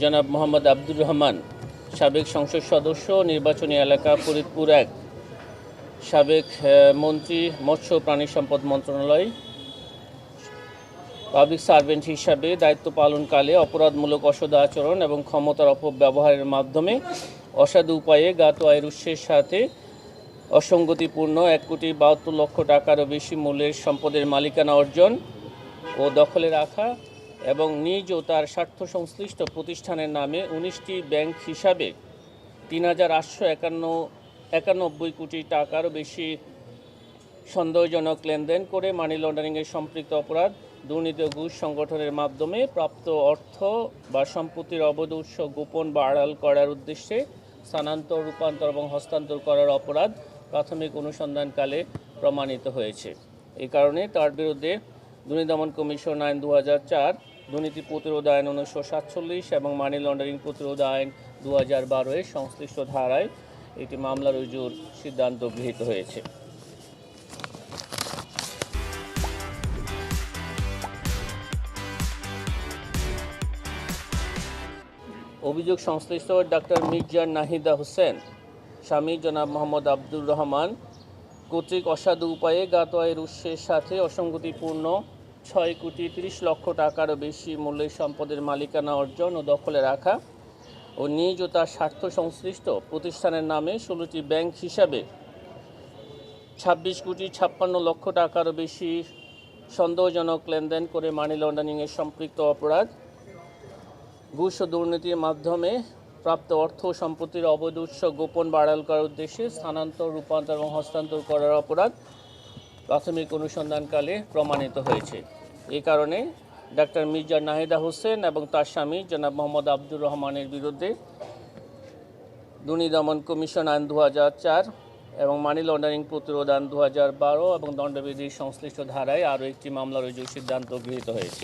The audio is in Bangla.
জনাব মোহাম্মদ আব্দুর রহমান, সাবেক সংসদ সদস্য, নির্বাচনী এলাকা ফরিদপুর ১, সাবেক মন্ত্রী, মৎস্য প্রাণী সম্পদ মন্ত্রণালয়, পাবলিক সার্ভেন্ট হিসাবে দায়িত্ব পালনকালে অপরাধমূলক অসৎ আচরণ এবং ক্ষমতার অপব্যবহারের মাধ্যমে অসাধু উপায়ে জ্ঞাত আয়ের উৎসের সাথে অসঙ্গতিপূর্ণ ১,৭২,০০,০০০ টাকারও বেশি মূল্যের সম্পদের মালিকানা অর্জন ও দখলে রাখা এবং নিজ ও তার স্বার্থ সংশ্লিষ্ট প্রতিষ্ঠানের নামে ১৯টি ব্যাংক হিসাবে ৩,৮৯১ কোটি টাকারও বেশি সন্দেহজনক লেনদেন করে মানি লন্ডারিংয়ের সম্পৃক্ত অপরাধ, দুর্নীতি ও ঘুষ সংগঠনের মাধ্যমে প্রাপ্ত অর্থ বা সম্পত্তির অবৈধ উৎস গোপন বা আড়াল করার উদ্দেশ্যে স্থানান্তর, রূপান্তর এবং হস্তান্তর করার অপরাধ প্রাথমিক অনুসন্ধানকালে প্রমাণিত হয়েছে। এই কারণে তার বিরুদ্ধে দুর্নীতি দমন কমিশন আইন ২০০৪, দুর্নীতি প্রতিরোধ আইন ১৯৪৭ এবং মানি লন্ডারিং প্রতিরোধ আইন ২০১২-এর সংশ্লিষ্ট ধারায় একটি মামলা রুজুর সিদ্ধান্ত গৃহীত হয়েছে। অভিযোগ সংশ্লিষ্ট ডাক্তার মির্জা নাহিদা হোসেন, স্বামী জনাব মোহাম্মদ আব্দুর রহমান কর্তৃক অসাধু উপায়ে জ্ঞাত আয়ের উৎসের সাথে অসঙ্গতিপূর্ণ ৬,৩০,০০,০০০ টাকারও বেশি মূল্যের সম্পদের মালিকানা অর্জন ও দখলে রাখা ও নিজ ও তার স্বার্থ সংশ্লিষ্ট প্রতিষ্ঠানের নামে ১৬টি ব্যাংক হিসাবে ২৬,৫৬,০০,০০০ টাকারও বেশি সন্দেহজনক লেনদেন করে মানি লন্ডারিংয়ের সম্পৃক্ত অপরাধ, ঘুষ ও দুর্নীতির মাধ্যমে প্রাপ্ত অর্থ ও সম্পত্তির অবৈধ উৎস গোপন বা আড়াল করার উদ্দেশ্যে স্থানান্তর, রূপান্তর এবং হস্তান্তর করার অপরাধ প্রাথমিক অনুসন্ধানকালে প্রমাণিত হয়েছে। এই কারণে ডাক্তার মির্জা নাহিদা হোসেন এবং তার স্বামী জনাব মোহাম্মদ আব্দুর রহমানের বিরুদ্ধে দুর্নীতি দমন কমিশন আইন ২০০৪ এবং মানি লন্ডারিং প্রতিরোধ আইন ২০১২ এবং দণ্ডবিধির সংশ্লিষ্ট ধারায় আরও একটি মামলা রুজুর সিদ্ধান্ত গৃহীত হয়েছে।